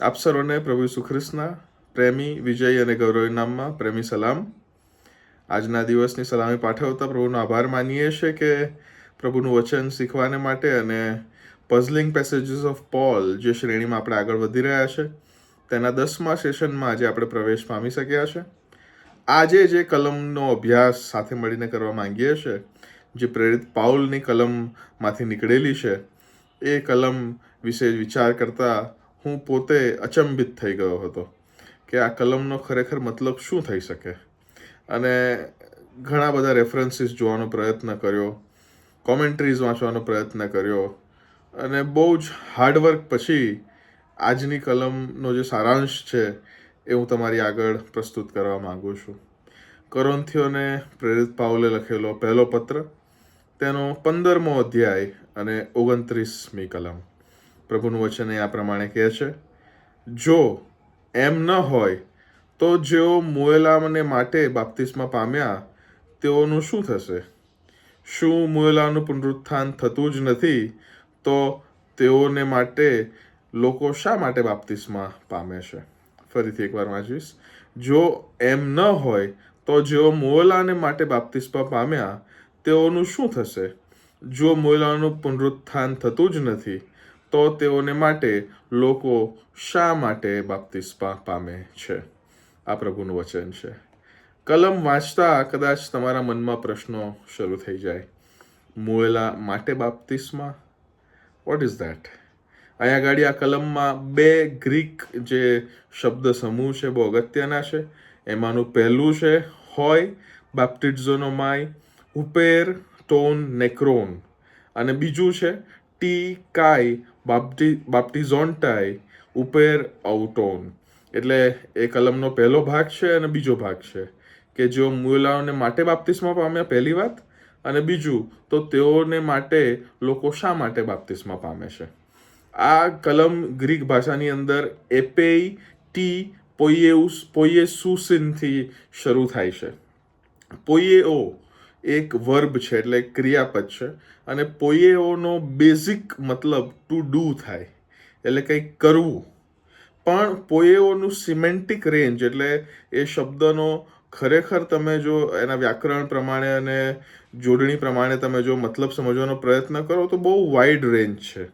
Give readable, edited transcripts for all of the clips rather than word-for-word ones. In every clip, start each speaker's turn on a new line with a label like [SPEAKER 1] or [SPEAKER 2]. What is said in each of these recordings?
[SPEAKER 1] આપ સર્વને પ્રભુ ઈસુ ખ્રિસ્તના પ્રેમી, વિજય અને ગૌરવી નામમાં પ્રેમી સલામ. આજના દિવસની સલામી પાઠવતા પ્રભુનો આભાર માનીએ છીએ કે પ્રભુનું વચન શીખવાને માટે અને પઝલિંગ પેસેજીસ ઓફ પોલ જે શ્રેણીમાં આપણે આગળ વધી રહ્યા છે તેના 10મા સેશનમાં આજે આપણે પ્રવેશ પામી શક્યા છે. આજે જે કલમનો અભ્યાસ સાથે મળીને કરવા માંગીએ છીએ, જે પ્રેરિત પાઉલની કલમમાંથી નીકળેલી છે, એ કલમ વિશે વિચાર કરતા હું પોતે અચંબિત થઈ ગયો હતો કે આ કલમનો ખરેખર મતલબ શું થઈ શકે. અને ઘણા બધા રેફરન્સીસ જોવાનો પ્રયત્ન કર્યો, કોમેન્ટ્રીઝ વાંચવાનો પ્રયત્ન કર્યો અને બહુ જ હાર્ડવર્ક પછી આજની કલમનો જે સારાંશ છે એ હું તમારી આગળ પ્રસ્તુત કરવા માગું છું. કોરિન્થીયોને પ્રેરિત પાઉલે લખેલો પહેલો પત્ર, તેનો 15મો અધ્યાય અને 29મી કલમ. પ્રભુનું વચન એ આ પ્રમાણે કહે છે: જો એમ ન હોય તો જેઓ મુએલાને માટે બાપ્તિસ્મા પામ્યા તેઓનું શું થશે? શું મુએલાનું પુનરુત્થાન થતું જ નથી તો તેઓને માટે લોકો શા માટે બાપ્તિસ્મા પામે છે? ફરીથી એકવાર વાંચીશ. જો એમ ન હોય તો જેઓ મુએલાને માટે બાપ્તિસ્મા પામ્યા તેઓનું શું થશે? જો મુએલાનું પુનરુત્થાન થતું જ નથી તો તેઓને માટે લોકો શા માટે બાપ્તિસ્મા પામે છે? આ પ્રભુનું વચન છે. કલમ વાંચતા કદાચ તમારા મનમાં પ્રશ્નો શરૂ થઈ જાય. મુએલા માટે બાપ્તિસ્મા, વોટ ઇઝ ધેટ? અહીંયા આગળ આ કલમમાં 2 ગ્રીક જે શબ્દ સમૂહ છે બહુ અગત્યના છે. એમાંનું પહેલું છે હોય બાપ્ટિઝોનોમાઈ, ઉપેર ટોન નેક્રોન, અને બીજું છે ટી કાઈ બાપ્ટિઝોન્ટાઈ ઉપેર ઔટોન. એટલે એ કલમનો પહેલો ભાગ છે અને બીજો ભાગ છે કે જેઓ મુએલાઓને માટે બાપ્તિસ્મા પામ્યા, પહેલી વાત, અને બીજું તો તેઓને માટે લોકો શા માટે બાપ્તિસ્મા પામે છે. આ કલમ ગ્રીક ભાષાની અંદર એપેઈ ટી પોઈએસુસિનથી શરૂ થાય છે. પોઈએઓ એક વર્બ છે, એટલે ક્રિયાપદ છે, અને પોઈએઓનો બેઝિક મતલબ ટુ ડુ થાય, એટલે કંઈક કરવું. પણ પોઈએઓનું સિમેન્ટિક રેન્જ, એટલે એ શબ્દનો ખરેખર તમે જો એના વ્યાકરણ પ્રમાણે અને જોડણી પ્રમાણે તમે જો મતલબ સમજવાનો પ્રયત્ન કરો તો બહુ વાઇડ રેન્જ છે.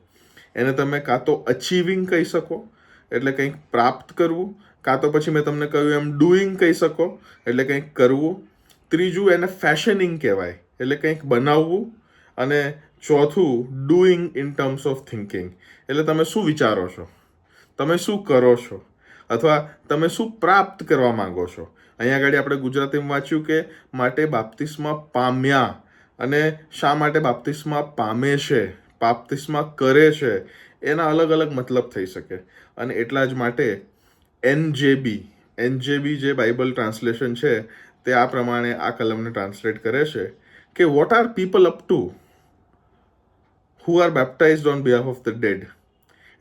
[SPEAKER 1] એને તમે કાં તો અચીવિંગ કહી શકો, એટલે કંઈક પ્રાપ્ત કરવું, કાં તો પછી મેં તમને કહ્યું એમ ડુઈંગ કહી શકો, એટલે કંઈક કરવું. ત્રીજું એને ફેશનિંગ કહેવાય, એટલે કંઈક બનાવવું. અને ચોથું doing in terms of thinking, એટલે તમે શું વિચારો છો, તમે શું કરો છો, અથવા તમે શું પ્રાપ્ત કરવા માંગો છો. અહીંયા આગળ આપણે ગુજરાતીમાં વાંચ્યું કે માટે બાપ્તિસ્મા પામ્યા, અને શા માટે બાપ્તિસ્મા પામે છે, બાપ્તિસ્મા કરે છે, એના અલગ અલગ મતલબ થઈ શકે. અને એટલા જ માટે એનજેબી જે બાઇબલ ટ્રાન્સલેશન છે તે આ પ્રમાણે આ કલમને ટ્રાન્સલેટ કરે છે કે what are people up to who are baptised on behalf of the dead.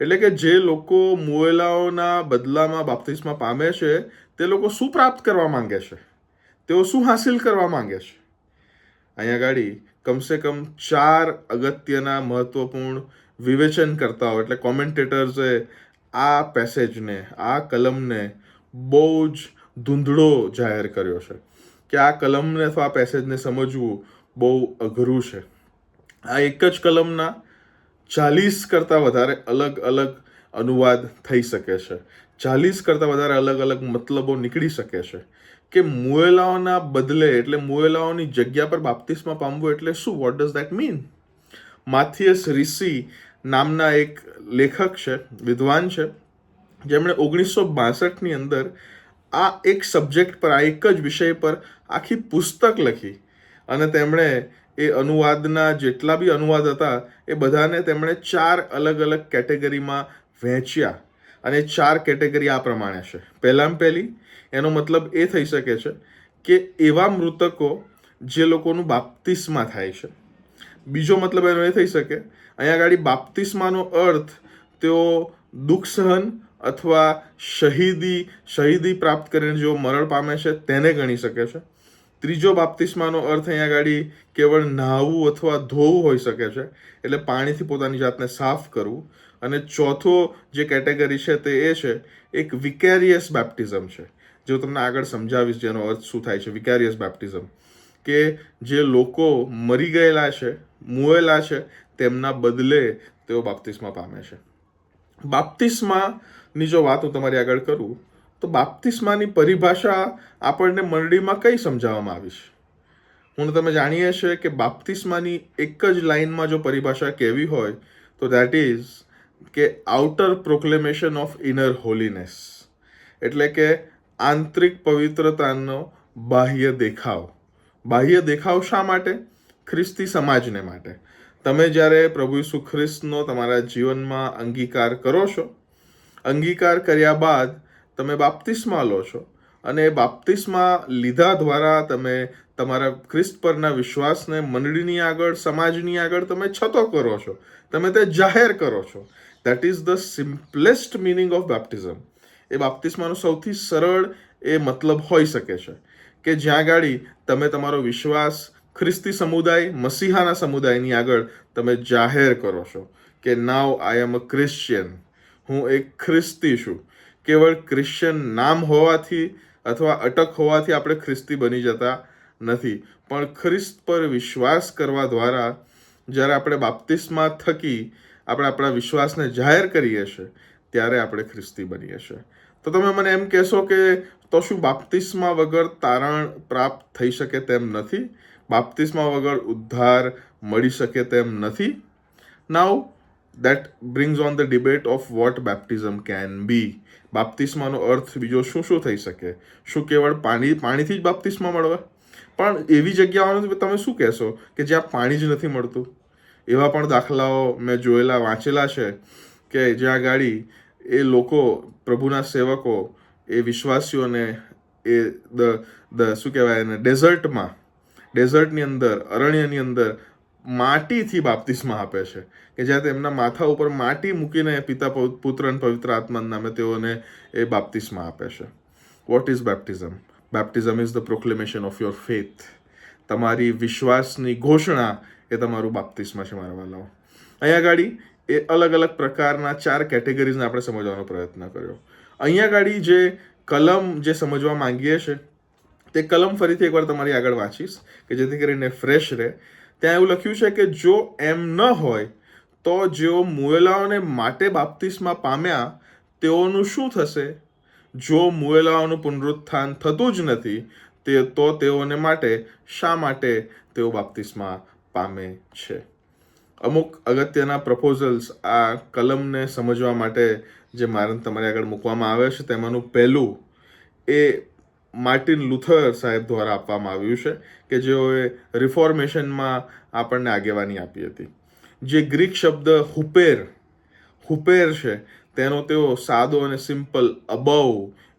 [SPEAKER 1] એટલે કે જે લોકો મુએલાઓના બદલામાં બાપ્તિસ્મા પામે છે તે લોકો શું પ્રાપ્ત કરવા માંગે છે, તેઓ શું હાસિલ કરવા માંગે છે. અહીંયા ગાડી કમસે કમ 4 અગત્યના મહત્વપૂર્ણ વિવેચન કરતા હોય, એટલે કોમેન્ટેટર્સે આ પેસેજને, આ કલમને બહુ જ ધૂંધળો જાહેર કર્યો છે કે આ કલમને અથવા આ પેસેજને સમજવું બહુ અઘરું છે. આ એક જ કલમના 40 કરતાં વધારે અલગ અલગ અનુવાદ થઈ શકે છે, 40 કરતાં વધારે અલગ અલગ મતલબો નીકળી શકે છે. કે મુએલાઓના બદલે, એટલે મુએલાઓની જગ્યા પર બાપ્તિસ્મા પામવું એટલે શું? What does that mean? Matthias Reese નામના એક લેખક છે, વિદ્વાન છે, જેમણે 1962ની અંદર આ એક સબ્જેક્ટ પર, આ એક જ વિષય પર આખી પુસ્તક લખી. અને તેમણે એ અનુવાદના જેટલા બી અનુવાદ હતા એ બધાને તેમણે 4 અલગ અલગ કેટેગરીમાં વહેંચ્યા. અને 4 કેટેગરી આ પ્રમાણે છે. પહેલામાં પહેલી, એનો મતલબ એ થઈ શકે છે કે એવા મૃતકો જે લોકોનું બાપ્તિસ્મા થાય છે. બીજો મતલબ એનો એ થઈ શકે, અહીંયા આગળ બાપ્તિસ્માનો અર્થ તેઓ દુઃખ સહન અથવા શહીદી પ્રાપ્ત કરીને જેઓ મરણ પામે છે તેને ગણી શકે છે. ત્રીજો બાપ્તિસ્માનો અર્થ અહીંયા આગળ કેવળ નહાવું અથવા ધોવું હોઈ શકે છે, એટલે પાણીથી પોતાની જાતને સાફ કરવું. અને ચોથો જે કેટેગરી છે તે એ છે એક વિકેરિયસ બેપ્ટિઝમ છે, જે હું તમને આગળ સમજાવીશ જેનો અર્થ શું થાય છે. વિકેરિયસ બેપ્ટિઝમ કે જે લોકો મરી ગયેલા છે, મુવેલા છે, તેમના બદલે તેઓ બાપ્તિસ્મા પામે છે. બાપ્તિસ્માની જો વાત હું તમારી આગળ કરું તો બાપ્તિસ્માની પરિભાષા આપણને મંડળીમાં કઈ સમજાવવામાં આવી છે. હું તમે જાણીએ છીએ કે બાપ્તિસ્માની એક જ લાઇનમાં જો પરિભાષા કહેવી હોય તો દેટ ઇઝ કે આઉટર પ્રોક્લેમેશન ઓફ ઇનર હોલીનેસ, એટલે કે આંતરિક પવિત્રતાનો બાહ્ય દેખાવ. બાહ્ય દેખાવ શા માટે? ખ્રિસ્તી સમાજને માટે. તમે જ્યારે પ્રભુ ઈસુ ખ્રિસ્તનો તમારા જીવનમાં અંગીકાર કરો છો, અંગીકાર કર્યા બાદ તમે બાપ્તિસ્મા લો છો, અને એ બાપ્તિસ્મા લીધા દ્વારા તમે તમારા ખ્રિસ્ત પરના વિશ્વાસને મંડળીની આગળ, સમાજની આગળ તમે છતો કરો છો, તમે તે જાહેર કરો છો. That is the simplest meaning of baptism. એ બાપ્તિસ્માનો સૌથી સરળ એ મતલબ હોઈ શકે છે કે જ્યાં ગાડી તમે તમારો વિશ્વાસ ખ્રિસ્તી સમુદાય, મસીહાના સમુદાયની આગળ તમે જાહેર કરો છો કે નાવ આઈ એમ અ ક્રિશ્ચિયન, હું એક ખ્રિસ્તી છું. કેવળ ક્રિશ્ચિયન નામ હોવાથી અથવા અટક હોવાથી આપણે ખ્રિસ્તી બની જતા નથી, પણ ખ્રિસ્ત પર વિશ્વાસ કરવા દ્વારા જ્યારે આપણે બાપ્તિસ્મા થકી આપણે આપણા વિશ્વાસને જાહેર કરીએ છીએ ત્યારે આપણે ખ્રિસ્તી બનીએ છીએ. તો તમે મને એમ કહેશો કે તો શું બાપ્તિસ્મા વગર તારણ પ્રાપ્ત થઈ શકે તેમ નથી? બાપ્તિસ્મા વગર ઉદ્ધાર મળી શકે તેમ નથી? નાઉ that brings on the debate of what baptism can be. બાપ્તિસ્માનો અર્થ બીજો શું શું થઈ શકે? શું કેવળ પાણીથી જ બાપ્તિસ્મા મળવા? પણ એવી જગ્યાઓનું તમે શું કહેશો કે જ્યાં પાણી જ નથી મળતું? એવા પણ દાખલાઓ મેં જોયેલા, વાંચેલા છે કે જ્યાં ગાડી એ લોકો, પ્રભુના સેવકો, એ વિશ્વાસીઓને એ શું કહેવાય એને, ડેઝર્ટની અંદર, અરણ્યની અંદર માટીથી બાપ્તિસ્મા આપે છે, કે જ્યાં તેમના માથા ઉપર માટી મૂકીને પિતા, પુત્ર અને પવિત્ર આત્માના નામે તેઓને એ બાપ્તિસ્મા આપે છે. What is baptism? Baptism is the proclamation of your faith. તમારી વિશ્વાસની ઘોષણા એ તમારું બાપ્તિસ્મા છે મારા વાલાઓ. અહીંયા ગાડી એ અલગ અલગ પ્રકારના 4 કેટેગરીઝને આપણે સમજવાનો પ્રયત્ન કર્યો. અહીંયા ગાડી જે કલમ જે સમજવા માંગીએ છીએ તે કલમ ફરીથી એકવાર તમારી આગળ વાંચીશ કે જેથી કરીને ફ્રેશ રહે. ત્યાં એવું લખ્યું છે કે જો એમ ન હોય તો જેઓ મુવેલાઓને માટે બાપ્તિસ્મા પામ્યા તેઓનું શું થશે? જો મુવેલાઓનું પુનરુત્થાન થતું જ નથી તો તેઓને માટે શા માટે તેઓ બાપ્તિસ્મા પામે છે? અમુક અગત્યના પ્રપોઝલ્સ આ કલમને સમજવા માટે જે મારે તમારી આગળ મૂકવામાં આવે છે તેમાંનું પહેલું એ માર્ટિન લુથર સાહેબ દ્વારા આપવામાં આવ્યું છે કે જેઓએ રિફોર્મેશનમાં આપણને આગેવાની આપી હતી. જે ગ્રીક શબ્દ હુપેર છે તેનો તેઓ સાદો અને સિમ્પલ અબવ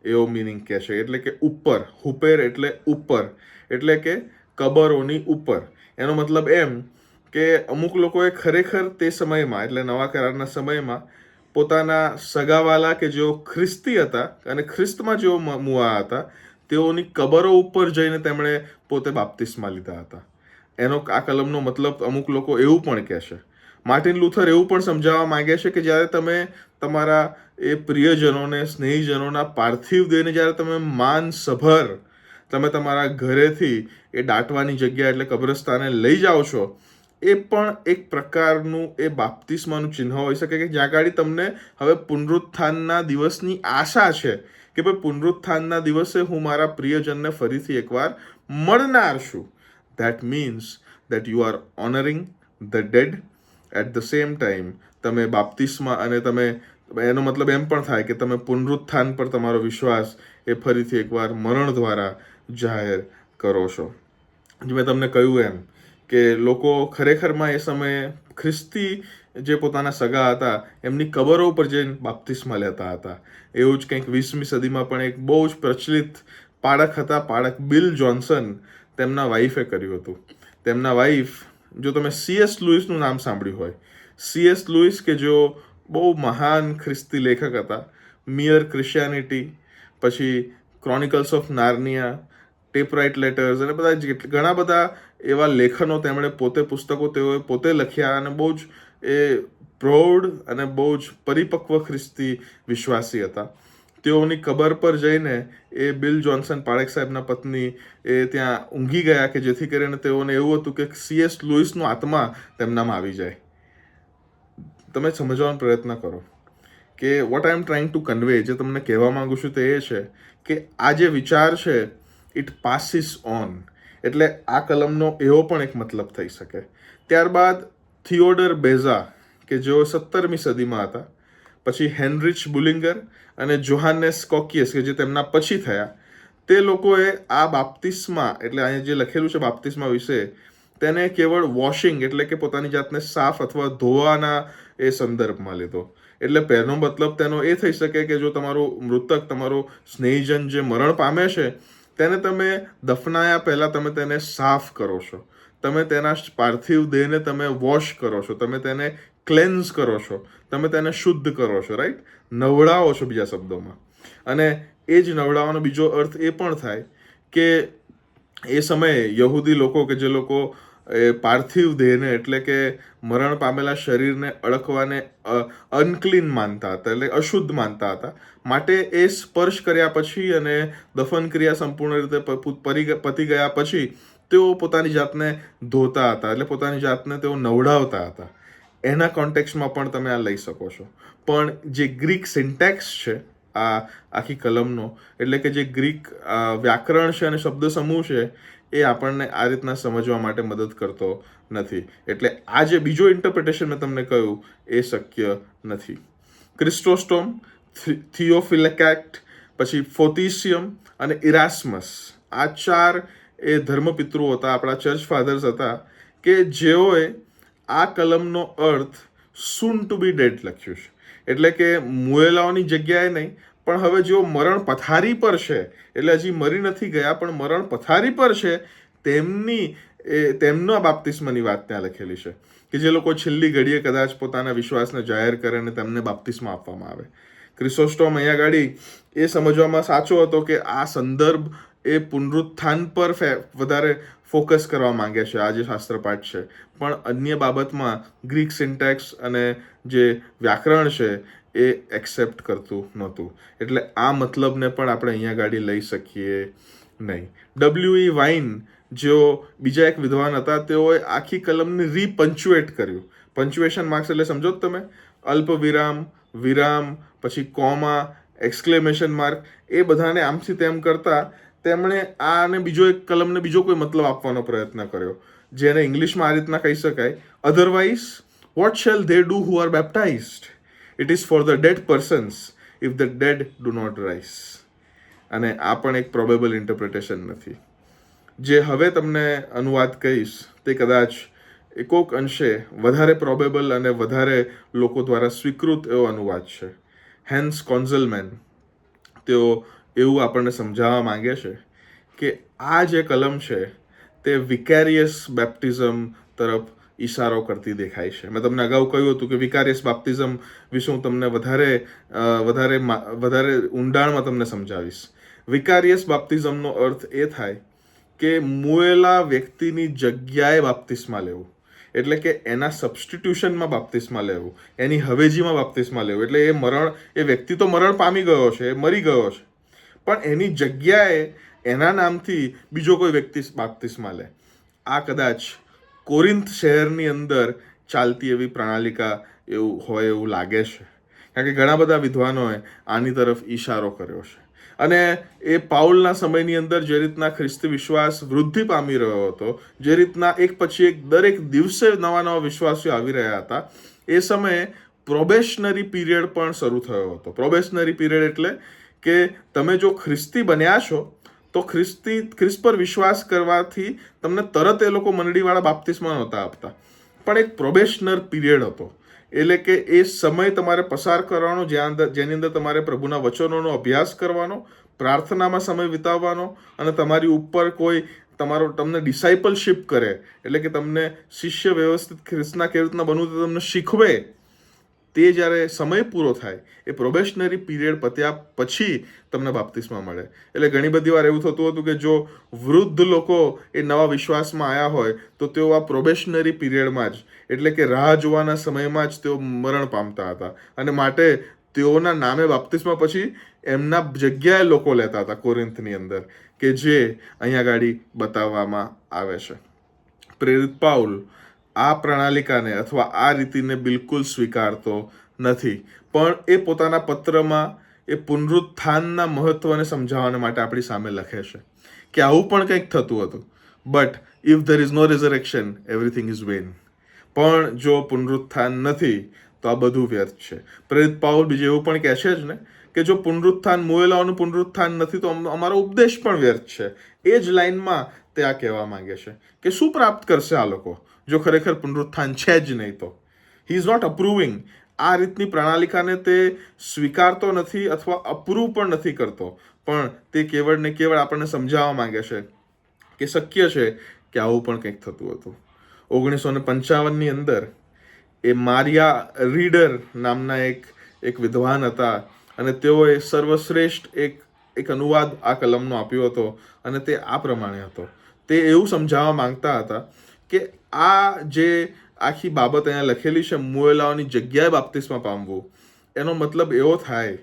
[SPEAKER 1] એવો મિનિંગ કહે છે, એટલે કે ઉપર. હુપેર એટલે ઉપર, એટલે કે કબરોની ઉપર. એનો મતલબ એમ કે અમુક લોકોએ ખરેખર તે સમયમાં, એટલે નવા કરારના સમયમાં, પોતાના સગાવાલા કે જેઓ ખ્રિસ્તી હતા અને ખ્રિસ્તમાં જેઓ મુવા હતા તેઓની કબરો ઉપર જઈને તેમણે પોતે બાપ્તિસ્મા લીધા હતા. એનો આ કલમનો મતલબ અમુક લોકો એવું પણ કહે છે. માર્ટિન લુથર એવું પણ સમજાવવા માંગે છે કે જ્યારે તમે તમારા એ પ્રિયજનોને, સ્નેહીજનોના પાર્થિવ દેહને જ્યારે તમે માનસભર તમે તમારા ઘરેથી એ દાટવાની જગ્યા એટલે કબ્રસ્તાને લઈ જાઓ છો, એ પણ એક પ્રકારનું એ બાપ્તિસ્માનું ચિહ્ન હોઈ શકે કે જ્યાં ગાડી તમને હવે પુનરુત્થાનના દિવસની આશા છે કે ભાઈ પુનરુત્થાનના દિવસે હું મારા પ્રિયજનને ફરીથી એકવાર મળનાર છું. That means that you are honoring the dead at the same time. તમે બાપ્તિસ્મા અને તમે, એનો મતલબ એમ પણ થાય કે તમે પુનરુત્થાન પર તમારો વિશ્વાસ એ ફરીથી એકવાર મરણ દ્વારા જાહેર કરો છો. જે મેં તમને કહ્યું એમ કે લોકો ખરેખરમાં એ સમયે ખ્રિસ્તી જે પોતાના સગા હતા એમની કબરો ઉપર જઈને બાપ્તિસ્મા લેતા હતા. એવું જ કંઈક 20મી સદીમાં પણ એક બહુ જ પ્રચલિત પાળક હતા, પાળક બિલ જોન્સન, તેમના વાઈફે કર્યું હતું. તેમના વાઈફ, જો તમે C.S. લુઈસનું નામ સાંભળ્યું હોય, C.S. લુઈસ કે જેઓ બહુ મહાન ખ્રિસ્તી લેખક હતા, મિયર ક્રિશ્ચિયાનિટી, પછી ક્રોનિકલ્સ ઓફ નાર્નિયા, ટેપરાઇટ લેટર્સ અને બધા ઘણા બધા એવા લેખનો તેમણે પોતે, પુસ્તકો તેઓએ પોતે લખ્યા અને બહુ જ એ પ્રૌઢ અને બહુ જ પરિપક્વ ખ્રિસ્તી વિશ્વાસી હતા. તેઓની કબર પર જઈને એ બિલ જોન્સન પારેખ સાહેબના પત્ની એ ત્યાં ઊંઘી ગયા કે જેથી કરીને તેઓને એવું હતું કે C.S. લુઈસનો આત્મા તેમનામાં આવી જાય. તમે સમજવાનો પ્રયત્ન કરો કે what I M trying to convey, જે તમને કહેવા માંગુ છું તે એ છે કે આ જે વિચાર છે ઇટ પાસીસ ઓન. એટલે આ કલમનો એવો પણ એક મતલબ થઈ શકે. ત્યારબાદ થિયોડર બેઝા કે જેઓ 17મી સદીમાં હતા, પછી હેનરિચ બુલિંગર અને જોહાનેસ કોકિયસ કે જે તેમના પછી થયા, તે લોકોએ આ બાપ્તિસ્મા એટલે અહીંયા જે લખેલું છે બાપ્તિસ્મા વિશે તેને કેવળ વોશિંગ એટલે કે પોતાની જાતને સાફ અથવા ધોવાના એ સંદર્ભમાં લીધો. એટલે પહેલો મતલબ તેનો એ થઈ શકે કે જો તમારું મૃતક, તમારો સ્નેહીજન જે મરણ પામે છે તેને તમે દફનાયા પહેલાં તમે તેને સાફ કરો છો, તમે તેના પાર્થિવ દેહને તમે વોશ કરો છો, તમે તેને ક્લેન્ઝ કરો છો, તમે તેને શુદ્ધ કરો છો, રાઈટ, નવડાવો છો બીજા શબ્દોમાં. અને એ જ નવડાવવાનો બીજો અર્થ એ પણ થાય કે એ સમયે યહૂદી લોકો કે જે લોકો પાર્થિવ દેહને એટલે કે મરણ પામેલા શરીરને અડકવાને અનક્લીન માનતા હતા, એટલે અશુદ્ધ માનતા હતા, માટે એ સ્પર્શ કર્યા પછી અને દફન ક્રિયા સંપૂર્ણ રીતે પતી ગયા પછી તેઓ પોતાની જાતને ધોતા હતા, એટલે પોતાની જાતને તેઓ નવડાવતા હતા. એના કોન્ટેક્સ્ટમાં પણ તમે આ લઈ શકો છો. પણ જે ગ્રીક સિન્ટેક્સ છે આ આખી કલમનો, એટલે કે જે ગ્રીક વ્યાકરણ છે અને શબ્દ સમૂહ છે એ આપણને આ રીતના સમજવા માટે મદદ કરતો નથી. એટલે આ જે બીજો ઇન્ટરપ્રિટેશન મેં તમને કહ્યું એ શક્ય નથી. ક્રિસ્ટોસ્ટોમ, થિયોફિલેકેટ, પછી ફોતિસિયમ અને ઇરાસ્મસ, આ 4 એ ધર્મપિતૃઓ હતા, આપણા ચર્ચ ફાધર્સ હતા કે જેઓએ આ કલમનો અર્થ સૂન ટુ બી ડેડ લખ્યું છે. એટલે કે મુએલાઓની જગ્યાએ નહીં, પણ હવે જેઓ મરણ પથારી પર છે, એટલે હજી મરી નથી ગયા પણ મરણ પથારી પર છે, તેમના બાપ્તિસ્માની વાત ત્યાં લખેલી છે કે જે લોકો છેલ્લી ઘડીએ કદાચ પોતાના વિશ્વાસને જાહેર કરે અને તેમને બાપ્તિસ્મા આપવામાં આવે. ક્રિસોસ્ટોમ અહીંયા ગાડી એ સમજવામાં સાચો હતો કે આ સંદર્ભ એ પુનરુત્થાન પર વધારે ફોકસ કરવા માંગે છે આ જે શાસ્ત્રપાઠ છે, પણ અન્ય બાબતમાં ગ્રીક સિન્ટેક્સ અને જે વ્યાકરણ છે એ એક્સેપ્ટ કરતું નહોતું. એટલે આ મતલબને પણ આપણે અહીંયા ગાડી લઈ શકીએ નહીં. W.E. વાઇન જેઓ બીજા એક વિદ્વાન હતા, તેઓએ આખી કલમને રીપંચ્યુએટ કર્યું. પંચ્યુએશન માર્ક્સ એટલે સમજો તમે, અલ્પ વિરામ, વિરામ, પછી કોમા, એક્સક્લેમેશન માર્ક, એ બધાને આમથી તેમ કરતા તેમણે આને બીજો એક કલમને બીજો કોઈ મતલબ આપવાનો પ્રયત્ન કર્યો, જેને ઇંગ્લિશમાં આ રીતના કહી શકાય, otherwise what shall they do who are baptised? It is for the dead persons if the dead do not rise. અને આ પણ એક પ્રોબેબલ ઇન્ટરપ્રિટેશન નથી. જે હવે તમને અનુવાદ કહીશ તે કદાચ એકોક અંશે વધારે પ્રોબેબલ અને વધારે લોકો દ્વારા સ્વીકૃત એવો અનુવાદ છે. હેન્સ કોન્ઝલમેન તેઓ એવું આપણને સમજાવવા માંગે છે કે આ જે કલમ છે તે વિકેરિયસ બેપ્ટિઝમ તરફ ઈશારો કરતી દેખાય છે. મેં તમને અગાઉ કહ્યું હતું કે વિકારિયસ બેપ્ટિઝમ વિશે હું તમને વધારે ઊંડાણમાં તમને સમજાવીશ. વિકારિયસ બેપ્ટિઝમનો અર્થ એ થાય કે મુએલા વ્યક્તિની જગ્યાએ બાપ્તિસ્મા લેવું, એટલે કે એના સબસ્ટિટ્યુશનમાં બાપ્તિસ્મા લેવું, એની હવેજીમાં બાપ્તિસ્મા લેવું. એટલે એ વ્યક્તિ તો મરણ પામી ગયો છે, એ મરી ગયો છે, પણ એની જગ્યાએ એના નામથી બીજો કોઈ વ્યક્તિ બાપ્તિસ્મા લે. આ કદાચ કોરિન્થ શહેરની અંદર ચાલતી એવી પ્રણાલિકા એવું હોય એવું લાગે છે, કારણ કે ઘણા બધા વિદ્વાનોએ આની તરફ ઈશારો કર્યો છે. અને એ પાઉલના સમયની અંદર જે રીતના ખ્રિસ્તી વિશ્વાસ વૃદ્ધિ પામી રહ્યો હતો, જે રીતના એક પછી એક દરેક દિવસે નવા નવા વિશ્વાસીઓ આવી રહ્યા હતા, એ સમયે પ્રોબેશનરી પીરિયડ પણ શરૂ થયો હતો. પ્રોબેશનરી પીરિયડ એટલે કે તમે જો ખ્રિસ્તી બન્યા છો તો ખ્રિસ્ત પર વિશ્વાસ કરવાથી તમને તરત એ લોકો મંડળીવાળા બાપ્તિસ્મા નહોતા આપતા, પણ એક પ્રોબેશનર પીરિયડ હતો. એટલે કે એ સમય તમારે પસાર કરવાનો જેની અંદર તમારે પ્રભુના વચનોનો અભ્યાસ કરવાનો, પ્રાર્થનામાં સમય વિતાવવાનો અને તમારી ઉપર કોઈ તમને ડિસાઇપલશિપ કરે, એટલે કે તમને શિષ્ય વ્યવસ્થિત ખ્રિસ્તના કેવી રીતના બનવું તે તમને શીખવે, તે જ્યારે સમય પૂરો થાય, એ પ્રોબેશનરી પીરિયડ પત્યા પછી તમને બાપ્તિસ્મા મળે. એટલે ઘણી બધી વાર એવું થતું હતું કે જો વૃદ્ધ લોકો એ નવા વિશ્વાસમાં આવ્યા હોય તો તેઓ આ પ્રોબેશનરી પીરિયડમાં જ, એટલે કે રાહ જોવાના સમયમાં જ તેઓ મરણ પામતા હતા, અને માટે તેઓના નામે બાપ્તિસ્મા પછી એમના જગ્યાએ લોકો લેતા હતા કોરિન્થની અંદર, કે જે અહીંયા ગાડી બતાવવામાં આવે છે. પ્રેરિત પાઉલ આ પ્રણાલિકાને અથવા આ રીતિને બિલકુલ સ્વીકારતો નથી, પણ એ પોતાના પત્રમાં એ પુનરુત્થાનના મહત્વને સમજાવવા માટે આપણી સામે લખે છે કે આવું પણ કંઈક થતું હતું, but if there is no resurrection everything is vain. પણ જો પુનરુત્થાન નથી તો આ બધું વ્યર્થ છે. પ્રેરિત પાઉલ બીજું એવું પણ કહે છે જ ને કે જો પુનરુત્થાન, મુએલાઓનું પુનરુત્થાન નથી તો અમારો ઉપદેશ પણ વ્યર્થ છે. એ જ લાઈનમાં તે આ કહેવા માંગે છે કે શું પ્રાપ્ત કરશે આ લોકો જો ખરેખર પુનરુત્થાન છે જ નહીં તો. He is not approving. આ રીતની પ્રણાલિકાને તે સ્વીકારતો નથી અથવા અપ્રૂવ પણ નથી કરતો, પણ તે કેવળ ને કેવળ આપણને સમજાવવા માંગે છે કે શક્ય છે કે આવું પણ કંઈક થતું હતું. 1955ની અંદર એ મારિયા રીડર નામના એક વિદ્વાન હતા, અને તેઓએ સર્વશ્રેષ્ઠ એક અનુવાદ આ કલમનો આપ્યો હતો, અને તે આ પ્રમાણે હતો. તે એવું સમજાવવા માંગતા હતા કે આ જે આખી બાબત અહીંયા લખેલી છે, મુએલાઓની જગ્યાએ બાપ્તિસ્મા પામવું, એનો મતલબ એવો થાય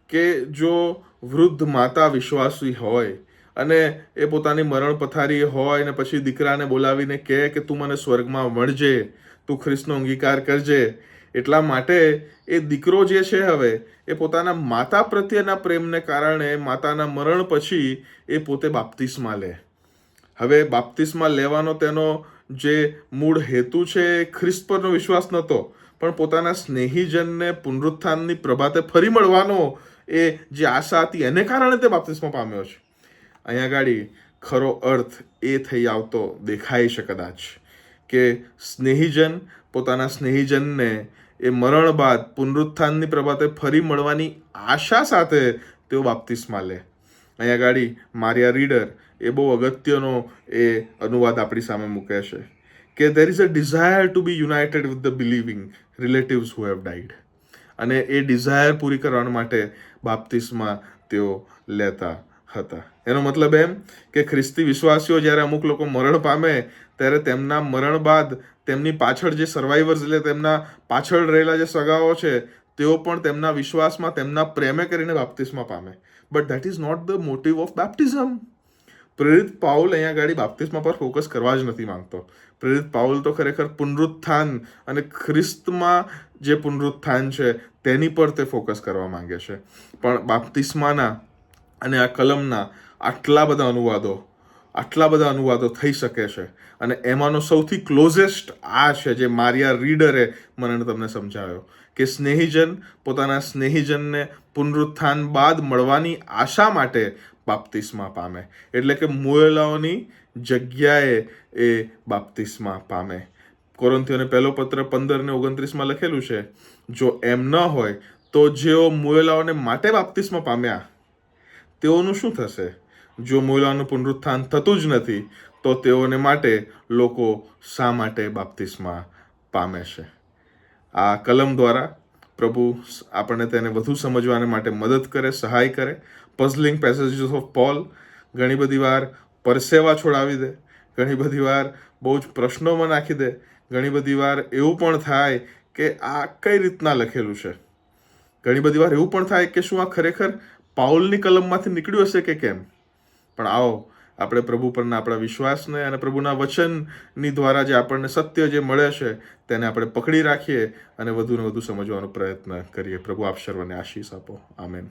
[SPEAKER 1] કે જો વૃદ્ધ માતા વિશ્વાસી હોય અને એ પોતાની મરણ પથારી હોય અને પછી દીકરાને બોલાવીને કહે કે તું મને સ્વર્ગમાં મળજે, તું ખ્રિસ્તનો અંગીકાર કરજે, એટલા માટે એ દીકરો જે છે હવે એ પોતાના માતા પ્રત્યેના પ્રેમને કારણે માતાના મરણ પછી એ પોતે બાપ્તિસ્મા લે. હવે બાપ્તિસ્મા લેવાનો તેનો જે મૂળ હેતુ છે એ ખ્રિસ્ત પરનો વિશ્વાસ નહોતો, પણ પોતાના સ્નેહીજનને પુનરુત્થાનની પ્રભાતે ફરી મળવાનો એ જે આશા હતી એને કારણે તે બાપ્તિસ્મા પામ્યો છે. અહીંયા ગાડી ખરો અર્થ એ થઈ આવતો દેખાય છે કદાચ કે સ્નેહીજન પોતાના સ્નેહીજનને એ મરણ બાદ પુનરુત્થાનની પ્રભાતે ફરી મળવાની આશા સાથે તેઓ બાપ્તિસ્મા લે. અહીંયા ગાડી મારિયા રીડર એ બહુ અગત્યનો એ અનુવાદ આપણી સામે મૂકે છે કે there is a desire to be united with the believing relatives who have died. અને એ ડિઝાયર પૂરી કરવા માટે બાપ્તિસ્મા તેઓ લેતા હતા. એનો મતલબ એમ કે ખ્રિસ્તી વિશ્વાસીઓ જ્યારે અમુક લોકો મરણ પામે ત્યારે તેમના મરણ બાદ તેમની પાછળ જે સર્વાઈવર્સ, એટલે તેમના પાછળ રહેલા જે સગાઓ છે, તેઓ પણ તેમના વિશ્વાસમાં તેમના પ્રેમે કરીને બાપ્તિસ્મા પામે. But that is not the motive of baptism. પ્રેરિત પાઉલ અહીંયા ગાડી બાપ્તિસ્મા પર ફોકસ કરવા જ નથી માંગતો. પ્રેરિત પાઉલ તો ખરેખર પુનરુત્થાન અને ખ્રિસ્તમાં જે પુનરુત્થાન છે તેની પર તે ફોકસ કરવા માંગે છે. પણ બાપ્તિસ્માના અને આ કલમના આટલા બધા અનુવાદો થઈ શકે છે, અને એમાંનો સૌથી ક્લોઝેસ્ટ આ છે જે મારિયા રીડરે મને તમને સમજાવ્યો કે સ્નેહીજન પોતાના સ્નેહીજનને પુનરુત્થાન બાદ મળવાની આશા માટે બાપ્તિસ્મા પામે, એટલે કે મુએલાઓની જગ્યાએ એ બાપ્તિસ્મા પામે. કોરિન્થીઓને પહેલો પત્ર 15:29 લખેલું છે, જો એમ ન હોય તો જેઓ મુએલાઓને માટે બાપ્તિસ્મા પામ્યા તેઓનું શું થશે? જો મુએલાઓનું પુનરુત્થાન થતું જ નથી તો તેઓને માટે લોકો શા માટે બાપ્તિસ્મા પામે છે? આ કલમ દ્વારા પ્રભુ આપણને તેને વધુ સમજવાને માટે મદદ કરે, સહાય કરે. પઝલિંગ પેસેજીસ ઓફ પોલ ઘણી બધી વાર પરસેવા છોડાવી દે, ઘણી બધી વાર બહુ જ પ્રશ્નોમાં નાખી દે, ઘણી બધી વાર એવું પણ થાય કે આ કઈ રીતના લખેલું છે. ઘણી બધી વાર એવું પણ થાય કે શું આ ખરેખર પાઉલની કલમમાંથી નીકળ્યું હશે કે કેમ. પણ આવો આપણે પ્રભુ પરના આપણા વિશ્વાસને અને પ્રભુના વચનની દ્વારા જે આપણને સત્ય જે મળે છે તેને આપણે પકડી રાખીએ અને વધુને વધુ સમજવાનો પ્રયત્ન કરીએ. પ્રભુ આપ સર્વને આશીષ આપો. આમેન.